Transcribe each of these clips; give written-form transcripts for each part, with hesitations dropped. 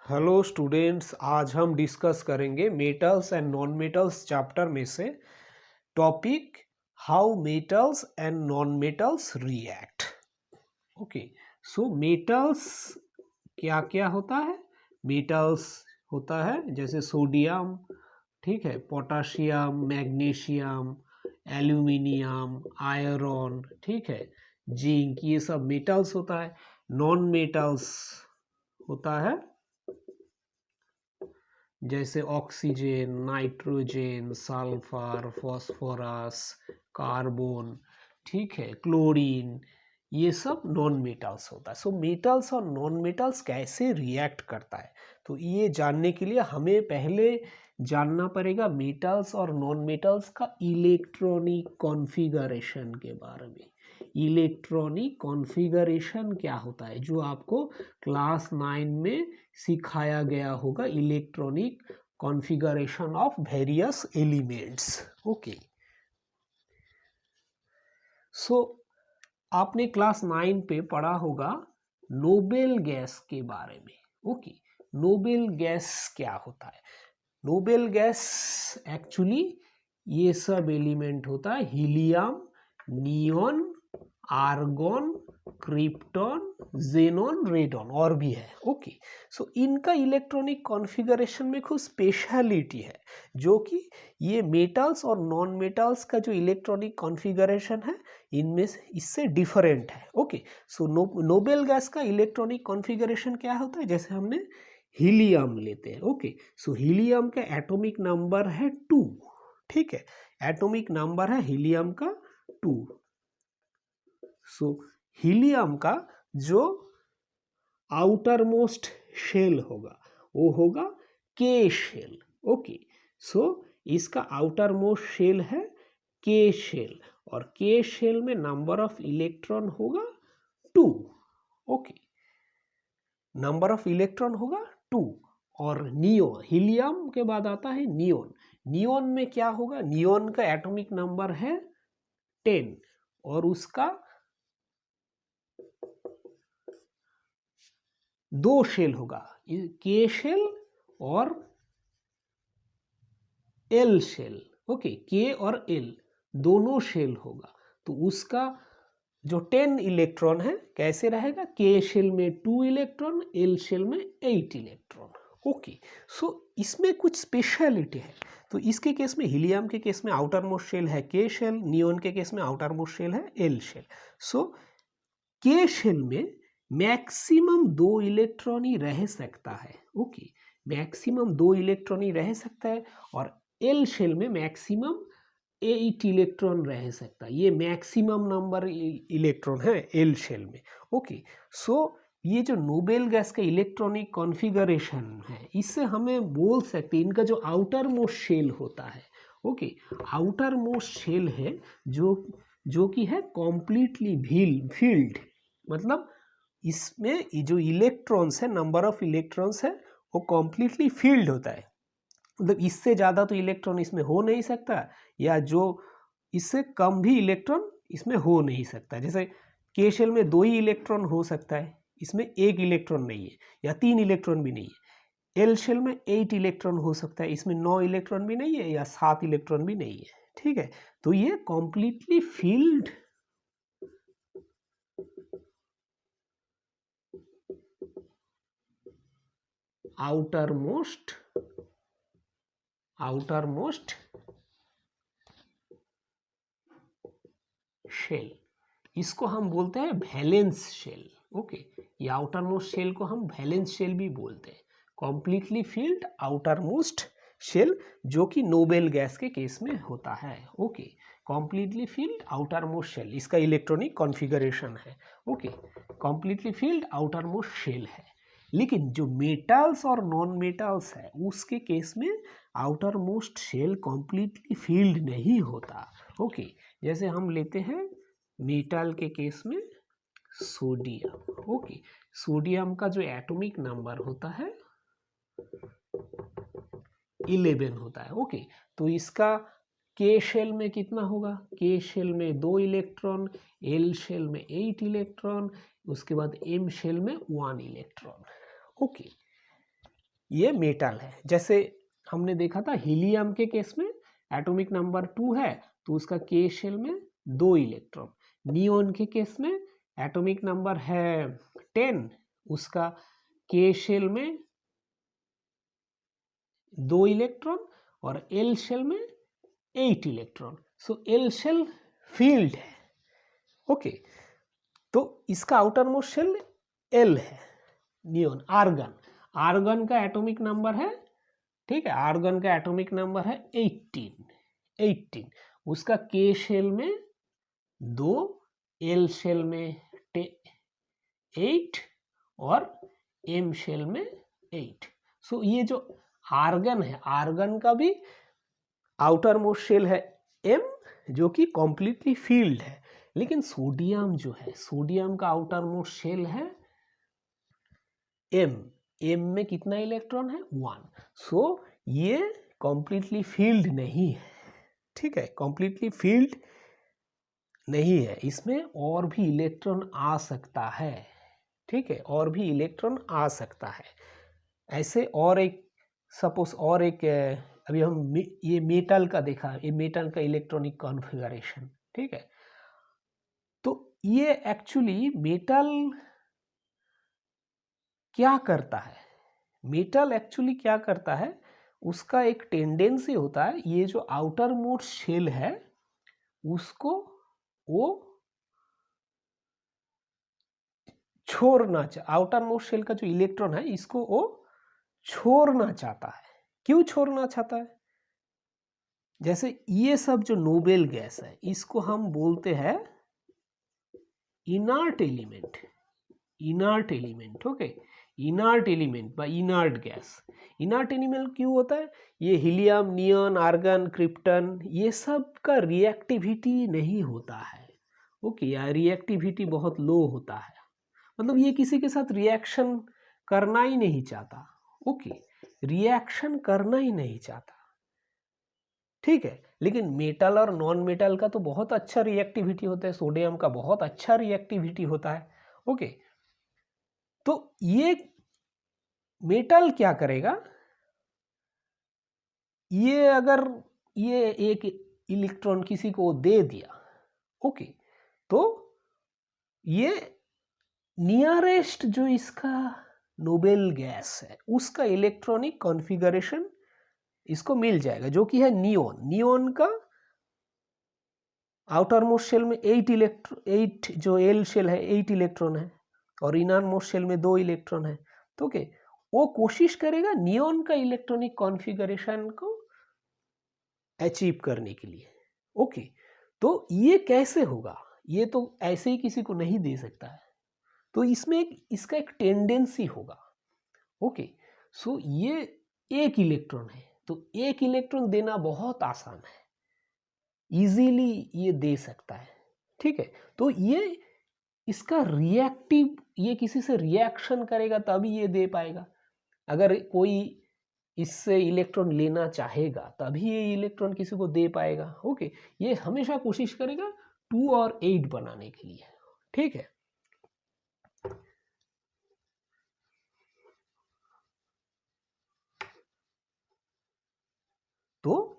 Hello students, आज हम discuss करेंगे metals and non metals chapter में से topic how metals and non metals react. Okay, so metals क्या क्या होता है। मेटल्स होता है जैसे सोडियम, ठीक है, पोटाशियम, मैग्नीशियम, एल्यूमिनियम, आयरन, ठीक है, जिंक, ये सब मेटल्स होता है। नॉन मेटल्स होता है जैसे oxygen, nitrogen, sulphur, phosphorus, carbon, ठीक है, क्लोरीन, ये सब नॉन मेटल्स होता है। सो मेटल्स और नॉन मेटल्स कैसे रिएक्ट करता है, तो ये जानने के लिए हमें पहले जानना पड़ेगा मेटल्स और नॉन मेटल्स का इलेक्ट्रॉनिक कॉन्फ़िगरेशन के बारे में। इलेक्ट्रॉनिक कॉन्फ़िगरेशन क्या होता है, जो आपको क्लास 9 में सिखाया गया होगा, electronic configuration of various elements. Okay, so आपने क्लास 9 पे पढ़ा होगा नोबेल गैस के बारे में। ओके, नोबेल गैस क्या होता है। नोबेल गैस एक्चुअली ये सब एलिमेंट होता है, helium, neon, argon, krypton, xenon, radon, और भी है। ओके, सो इनका इलेक्ट्रॉनिक कॉन्फ़िगरेशन में कुछ स्पेशलिटी है, जो कि ये मेटल्स और नॉन मेटल्स का जो इलेक्ट्रॉनिक कॉन्फ़िगरेशन है इनमें से इससे डिफरेंट है। ओके, सो नोबेल गैस का इलेक्ट्रॉनिक कॉन्फ़िगरेशन क्या होता है, जैसे हमने हीलियम लेते हैं। ओके, सो हीलियम का एटॉमिक नंबर है 2, ठीक है, एटॉमिक नंबर है हीलियम का 2। सो हीलियम का जो आउटर मोस्ट शेल होगा वो होगा के शेल। ओके, सो इसका आउटर मोस्ट शेल है के शेल, और के शेल में नंबर ऑफ इलेक्ट्रॉन होगा 2। ओके, नंबर ऑफ इलेक्ट्रॉन होगा 2। और नियोन, हीलियम के बाद आता है नियोन। नियोन में क्या होगा, नियोन का एटॉमिक नंबर है 10, और उसका 2 शेल होगा, के शेल और एल शेल। ओके, के और एल दोनों शेल होगा, तो उसका जो 10 इलेक्ट्रॉन है कैसे रहेगा, के शेल में 2 इलेक्ट्रॉन, एल शेल में 8 इलेक्ट्रॉन। ओके, सो इसमें कुछ स्पेशलिटी है। तो इसके केस में, हीलियम के केस में आउटर मोस्ट शेल है के शेल, नियोन के केस में आउटर मोस्ट शेल है एल शेल। सो के शेल में मैक्सिमम 2 इलेक्ट्रॉन ही रह सकता है। ओके, मैक्सिमम 2 इलेक्ट्रॉन ही रह सकता है, और एल शेल में मैक्सिमम 8 इलेक्ट्रॉन रह सकता है। ये मैक्सिमम नंबर इलेक्ट्रॉन है एल शेल में। ओके, सो ये जो नोबेल गैस का इलेक्ट्रॉनिक कॉन्फ़िगरेशन है, इससे हमें बोल सकते हैं इनका जो आउटर मोस्ट शेल होता है। ओके, आउटर मोस्ट शेल है जो कि है कॉम्प्लीटली फील्ड, मतलब इसमें जो इलेक्ट्रॉन्स है, नंबर ऑफ इलेक्ट्रॉन्स है वो कॉम्प्लीटली फील्ड होता है, मतलब इससे ज़्यादा तो इलेक्ट्रॉन इसमें हो नहीं सकता, या जो इससे कम भी इलेक्ट्रॉन इसमें हो नहीं सकता। जैसे के शेल में 2 ही इलेक्ट्रॉन हो सकता है, इसमें 1 इलेक्ट्रॉन नहीं है, या 3 इलेक्ट्रॉन भी नहीं है। एल शेल में 8 इलेक्ट्रॉन हो सकता है, इसमें 9 इलेक्ट्रॉन भी नहीं है, या 7 इलेक्ट्रॉन भी नहीं है, ठीक है। तो ये completely filled outer most shell, इसको हम बोलते हैं वैलेंस शेल। ओके, ये आउटर मोस्ट शेल को हम वैलेंस शेल भी बोलते हैं। Completely filled outer most shell, जो कि नोबेल गैस के केस में होता है। Okay, completely filled outer most shell इसका इलेक्ट्रॉनिक कॉन्फ़िगरेशन है। Okay, completely filled outer most shell है। लेकिन जो मेटल्स और नॉन मेटल्स है उसके केस में outer most shell completely filled नहीं होता। ओके, जैसे हम लेते हैं मेटल के केस में सोडियम। ओके, सोडियम का जो एटॉमिक नंबर होता है 11 होता है। ओके, तो इसका के शेल में कितना होगा, के शेल में 2 इलेक्ट्रॉन, एल शेल में 8 इलेक्ट्रॉन, उसके बाद एम शेल में 1 इलेक्ट्रॉन। ओके, ये मेटल है। जैसे हमने देखा था हीलियम के केस में एटॉमिक नंबर 2 है तो उसका के शेल में 2 इलेक्ट्रॉन। नियोन के केस में एटॉमिक नंबर है 10, उसका के शेल में 2 इलेक्ट्रॉन और एल शेल में 8 electron. So L shell field है। ओके, तो इसका आउटर मोस्ट शेल एल है। नियोन, आर्गन, आर्गन का एटॉमिक नंबर है, ठीक है, आर्गन का एटॉमिक नंबर है 18, उसका के शेल में 2, एल शेल में 8 और एम शेल में 8। सो ये जो आर्गन है, आर्गन का भी आउटर मोस्ट शेल है एम, जो कि कॉम्प्लीटली फील्ड है। लेकिन सोडियम जो है, सोडियम का आउटर मोस्ट शेल है एम, एम में कितना इलेक्ट्रॉन है 1। सो ये कॉम्प्लीटली फील्ड नहीं है, ठीक है, कॉम्प्लीटली फील्ड नहीं है, इसमें और भी इलेक्ट्रॉन आ सकता है, ठीक है, और भी इलेक्ट्रॉन आ सकता है। ऐसे और एक सपोज और एक अभी हम ये मेटल का देखा, ये मेटल का इलेक्ट्रॉनिक कॉन्फ़िगरेशन, ठीक है। तो ये एक्चुअली मेटल क्या करता है, मेटल एक्चुअली क्या करता है, उसका एक टेंडेंसी होता है ये जो आउटर मोस्ट शेल है उसको वो छोड़ना आउटर मोस्ट शेल का जो इलेक्ट्रॉन है इसको वो छोड़ना चाहता है। क्यों छोड़ना चाहता है? जैसे ये सब जो नोबेल गैस है इसको हम बोलते हैं inert element, inert element, okay, inert element বা इनर्ट गैस। इनर्ट एलिमेंट क्यों होता है? ये हीलियम, नियॉन, आर्गन, क्रिप्टन, ये सब का रिएक्टिविटी नहीं होता है, ओके, या रिएक्टिविटी बहुत लो होता है, मतलब ये किसी के साथ रिएक्शन करना ही नहीं चाहता, ओके, रिएक्शन करना ही नहीं चाहता, ठीक है। लेकिन मेटल और नॉन मेटल का तो बहुत अच्छा रिएक्टिविटी होता है, सोडियम का बहुत अच्छा रिएक्टिविटी होता है, ओके। तो ये मेटल क्या करेगा, ये अगर ये एक इलेक्ट्रॉन किसी को दे दिया, ओके, तो ये नियरेस्ट जो इसका नोबेल गैस है उसका इलेक्ट्रॉनिक कॉन्फ़िगरेशन इसको मिल जाएगा, जो कि है नियोन। नियोन का आउटर मोस्ट शेल में 8 जो एल शेल है 8 इलेक्ट्रॉन है और इनर मोस्ट शेल में 2 इलेक्ट्रॉन है, तो ओके, वो कोशिश करेगा नियोन का इलेक्ट्रॉनिक कॉन्फ़िगरेशन को अचीव करने के लिए, ओके। तो ये कैसे होगा? ये तो ऐसे ही किसी को नहीं दे सकता है, तो इसमें इसका एक टेंडेंसी होगा, ओके। सो ये एक इलेक्ट्रॉन है तो एक इलेक्ट्रॉन देना बहुत आसान है, इजीली ये दे सकता है, ठीक है। तो ये इसका रिएक्टिव, ये किसी से रिएक्शन करेगा तभी ये दे पाएगा। अगर कोई इससे इलेक्ट्रॉन लेना चाहेगा तभी ये इलेक्ट्रॉन किसी को दे पाएगा, ओके। ये हमेशा कोशिश करेगा 2 और 8 बनाने के लिए, ठीक है। तो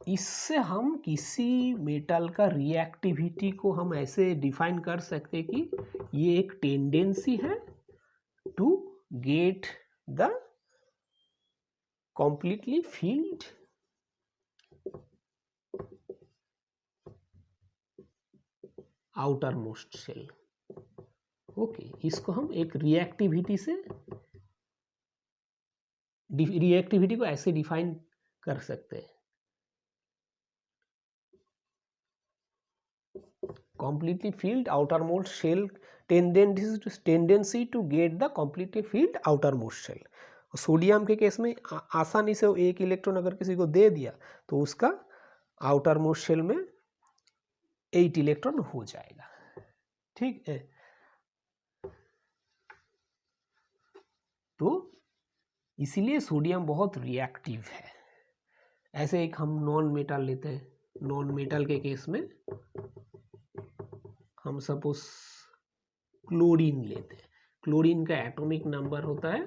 इससे हम किसी मेटल का रिएक्टिविटी को हम ऐसे डिफाइन कर सकते कि ये एक टेंडेंसी है to get the completely filled outer most shell, okay. इसको हम एक रिएक्टिविटी से, रिएक्टिविटी को ऐसे डिफाइन कर सकते हैं, completely filled outermost shell tendency to get the completely filled outermost shell। Sodium के केस में आसानी से एक इलेक्ट्रॉन अगर किसी को दे दिया तो उसका आउटर मोस्ट शेल में 8 इलेक्ट्रॉन हो जाएगा, ठीक है। तो इसीलिए सोडियम बहुत रिएक्टिव है। ऐसे एक हम नॉन मेटल लेते हैं, नॉन मेटल के केस में हम सपोज क्लोरीन लेते हैं। क्लोरीन का एटॉमिक नंबर होता है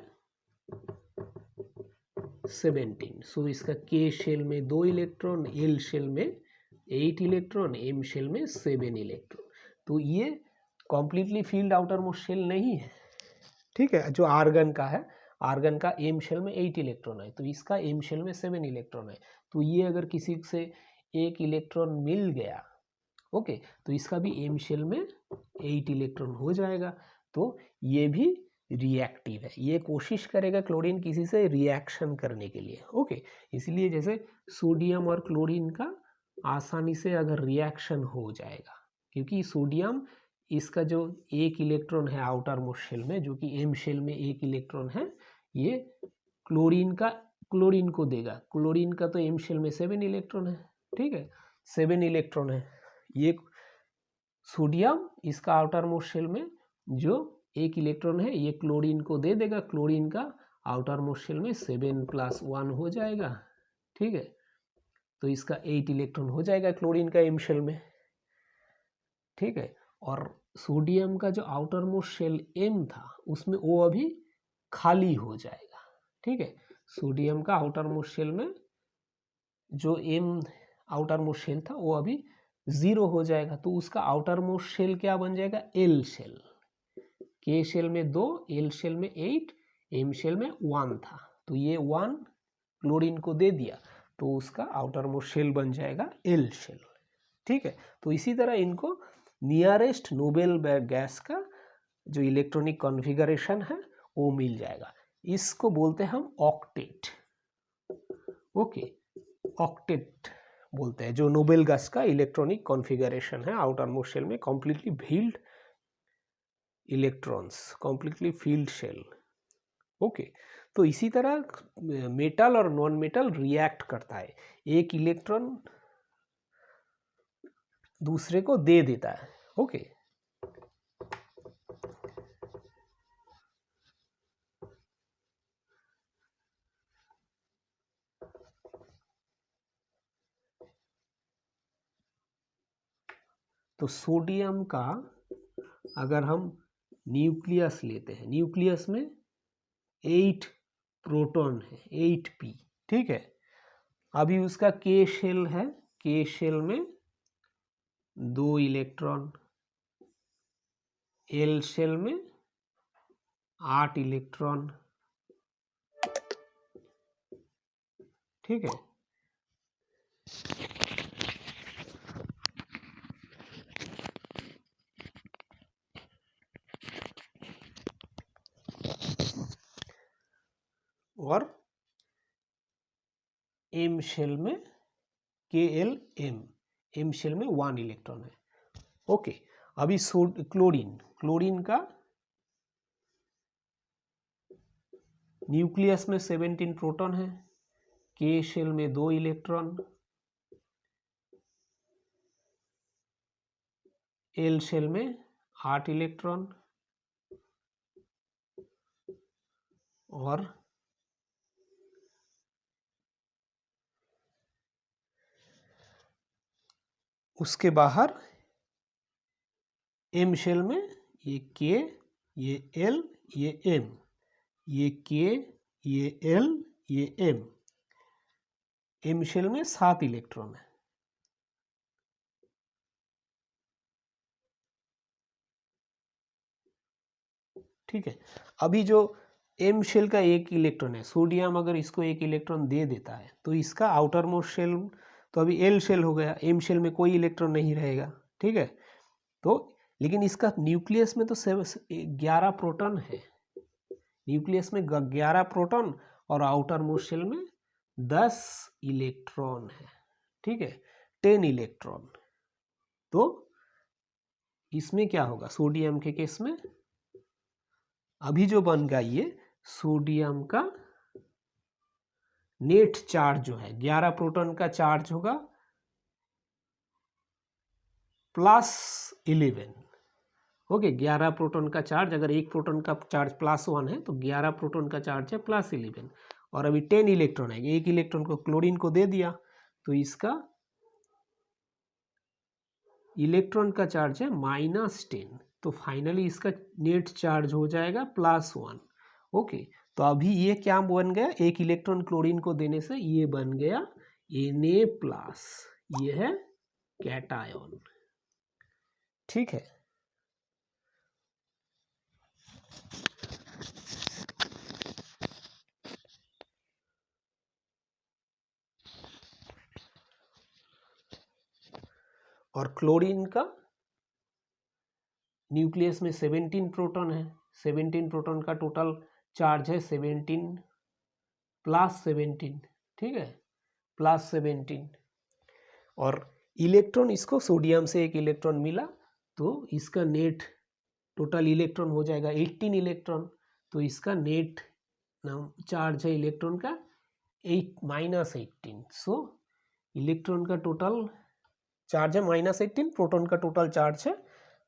17। सो इसका के शेल में 2 इलेक्ट्रॉन, एल शेल में 8 इलेक्ट्रॉन, एम शेल में 7 इलेक्ट्रॉन। तो ये completely filled outer most shell नहीं है, ठीक है। जो आर्गन का है, आर्गन का एम शेल में 8 इलेक्ट्रॉन है, तो इसका एम शेल में 7 इलेक्ट्रॉन है। तो ये अगर किसी से एक इलेक्ट्रॉन मिल गया, ओके, तो इसका भी एम शेल में 8 इलेक्ट्रॉन हो जाएगा। तो ये भी रिएक्टिव है, ये कोशिश करेगा क्लोरीन किसी से रिएक्शन करने के लिए, ओके। इसलिए जैसे सोडियम और क्लोरीन का आसानी से अगर रिएक्शन हो जाएगा, क्योंकि सोडियम इसका जो एक इलेक्ट्रॉन है आउटर मोस्ट शेल में, जो कि एम शेल में एक इलेक्ट्रॉन है, ये क्लोरीन को देगा। क्लोरीन का तो एम शेल में 7 इलेक्ट्रॉन है, ठीक है, 7 इलेक्ट्रॉन है। ये सोडियम इसका आउटर मोस्ट शेल में जो एक इलेक्ट्रॉन है, ये क्लोरीन को दे देगा। क्लोरीन का आउटर मोस्ट शेल में 7 + 1 हो जाएगा, ठीक है। तो इसका 8 इलेक्ट्रॉन हो जाएगा क्लोरीन का एम शेल में, ठीक है। और सोडियम का जो आउटर मोस्ट शेल एम था, उसमें वो अभी खाली हो जाएगा, ठीक है। सोडियम का आउटर मोस्ट शेल में जो एम आउटर मोस्ट शेल था, वो अभी 0 हो जाएगा। तो उसका आउटर मोस्ट शेल क्या बन जाएगा? L shell. के शेल में 2, एल शेल में 8, एम शेल में 1 था, तो ये 1 क्लोरीन को दे दिया, तो उसका आउटर मोस्ट शेल बन जाएगा एल शेल, ठीक है। तो इसी तरह इनको नियरेस्ट नोबेल गैस का जो इलेक्ट्रॉनिक कॉन्फ़िगरेशन है वो मिल जाएगा। इसको बोलते हैं हम ऑक्टेट, ओके, ऑक्टेट बोलते हैं जो नोबेल गैस का इलेक्ट्रॉनिक कॉन्फ़िगरेशन है आउटर मोस्ट शेल में, completely filled electrons, completely filled shell, okay. तो इसी तरह मेटल और नॉन मेटल रिएक्ट करता है, एक इलेक्ट्रॉन दूसरे को दे देता है, ओके। तो सोडियम का अगर हम न्यूक्लियस लेते हैं, न्यूक्लियस में 8 प्रोटॉन है, 8p, ठीक है। अभी उसका के शेल है, के शेल में 2 इलेक्ट्रॉन, एल शेल में 8 इलेक्ट्रॉन, ठीक है। और एम शेल में KL एम शेल में 1 इलेक्ट्रॉन है, ओके। अभी क्लोरीन का न्यूक्लियस में 17 प्रोटॉन है, के शेल में 2 इलेक्ट्रॉन, एल शेल में 8 इलेक्ट्रॉन, और उसके बाहर एम शेल में ये के, ये एल, ये एम, ये के, ये एल, ये एम, एम शेल में 7 इलेक्ट्रॉन है, ठीक है। अभी जो एम शेल का 1 इलेक्ट्रॉन है, सोडियम अगर इसको 1 इलेक्ट्रॉन दे देता है, तो इसका आउटर मोस्ट शेल तो अभी एल शेल हो गया, एम शेल में कोई इलेक्ट्रॉन नहीं रहेगा, ठीक है। तो लेकिन इसका न्यूक्लियस में तो 11 प्रोटॉन है, न्यूक्लियस में 11 प्रोटॉन और आउटर मोस्ट शेल में 10 इलेक्ट्रॉन है, ठीक है, 10 इलेक्ट्रॉन। तो इसमें क्या होगा? सोडियम के केस में अभी जो बन गया ये सोडियम का नेट चार्ज जो है 11 प्रोटॉन का चार्ज होगा +11, ओके। 11 प्रोटॉन का चार्ज, अगर एक प्रोटॉन का चार्ज +1 है तो 11 प्रोटॉन का चार्ज है +11, और अभी 10 इलेक्ट्रॉन है, एक इलेक्ट्रॉन को क्लोरीन को दे दिया, तो इसका इलेक्ट्रॉन का चार्ज है -10, तो फाइनली इसका नेट चार्ज हो जाएगा +1, ओके। तो अभी ये क्या बन गया, एक इलेक्ट्रॉन क्लोरीन को देने से ये बन गया Na+, ये है कैटायन। ठीक है, और क्लोरीन का न्यूक्लियस में 17 प्रोटॉन है, 17 प्रोटॉन का टोटल चार्ज है 17 + 17, ठीक है, +17। और इलेक्ट्रॉन, इसको सोडियम से एक इलेक्ट्रॉन मिला तो इसका नेट टोटल इलेक्ट्रॉन हो जाएगा 18 इलेक्ट्रॉन। तो इसका नेट चार्ज है इलेक्ट्रॉन का -18। सो इलेक्ट्रॉन का टोटल चार्ज है -18, प्रोटॉन का टोटल चार्ज है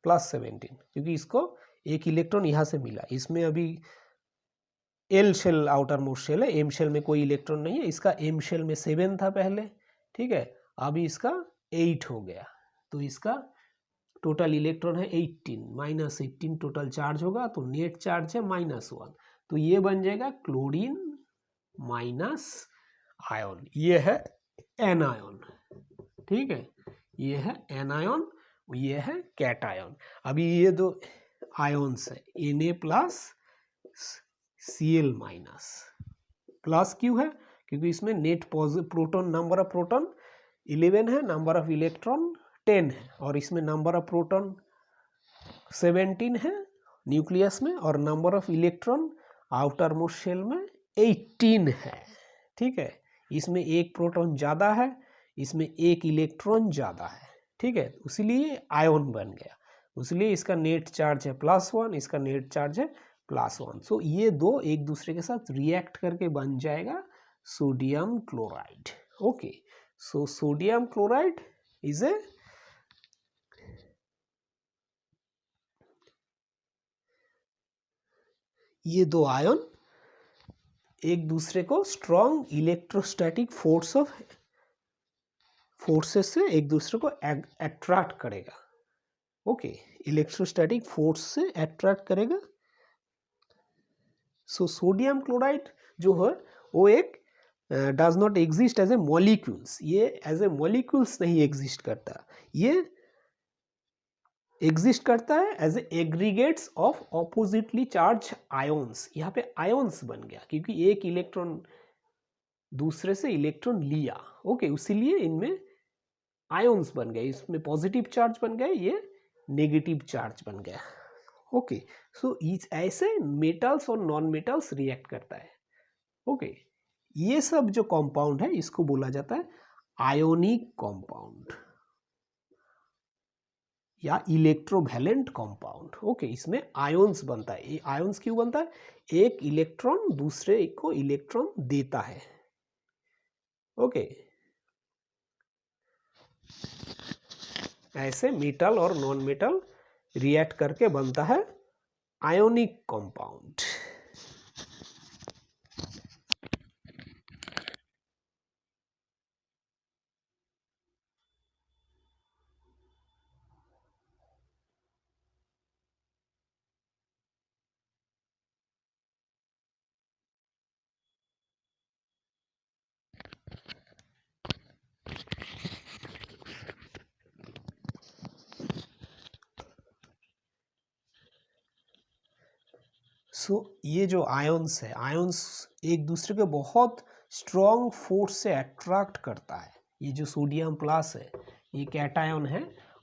+17, क्योंकि इसको एक इलेक्ट्रॉन यहाँ से मिला। इसमें अभी L shell outer most shell है, एम शेल में कोई इलेक्ट्रॉन नहीं है। इसका एम शेल में 7 था पहले, ठीक है, अभी इसका 8 हो गया। तो इसका टोटल इलेक्ट्रॉन है 18, -18 टोटल चार्ज होगा, तो नेट चार्ज है -1। तो ये बन जाएगा क्लोरीन माइनस आयन, ये है एनायन। ठीक है, ये है एनायन, ये है कैटायन। अभी ये दो आयन्स है Na+ Cl-, प्लस क्यों है, क्योंकि इसमें net proton, number of proton 11 है, नंबर ऑफ इलेक्ट्रॉन 10 है, और इसमें नंबर ऑफ प्रोटॉन 17 है न्यूक्लियस में, और number of electron outer most shell में 18 है। ठीक है, इसमें एक प्रोटॉन ज़्यादा है, इसमें एक इलेक्ट्रॉन ज़्यादा है। ठीक है, इसीलिए आयन बन गया, इसलिए इसका नेट चार्ज है +1, इसका नेट चार्ज है +1। सो ये दो एक दूसरे के साथ रिएक्ट करके बन जाएगा sodium chloride. Okay, so sodium chloride is a ये दो आयन एक दूसरे को स्ट्रॉन्ग इलेक्ट्रोस्टैटिक फोर्सेस से एक दूसरे को अट्रैक्ट करेगा। ओके, इलेक्ट्रोस्टैटिक फोर्स से अट्रैक्ट करेगा। सो सोडियम क्लोराइड जो है वो एक does not exist as a molecules, ये एज ए मॉलिक्यूल्स नहीं एग्जिस्ट करता, ये एग्जिस्ट करता है as a aggregates of oppositely charge ions. यहाँ पे आयन्स बन गया क्योंकि एक इलेक्ट्रॉन दूसरे से इलेक्ट्रॉन लिया। ओके, इसीलिए इनमें आयन्स बन गए, इसमें पॉजिटिव चार्ज बन गए, ये नेगेटिव चार्ज बन गया। ओके, सो ऐसे मेटल्स और नॉन मेटल्स रिएक्ट करता है। ओके, ये सब जो कंपाउंड है इसको बोला जाता है आयोनिक कंपाउंड या इलेक्ट्रोवैलेंट कंपाउंड। ओके, इसमें आयन्स बनता है। ये आयन्स क्यों बनता है, एक इलेक्ट्रॉन दूसरे को इलेक्ट्रॉन देता है। ओके, ऐसे मेटल और नॉन मेटल रिएक्ट करके बनता है आयोनिक कंपाउंड। ये जो आयन्स है, आयन्स एक दूसरे के बहुत स्ट्रॉन्ग फोर्स से अट्रैक्ट करता है। ये जो सोडियम प्लस है ये कैटायन है,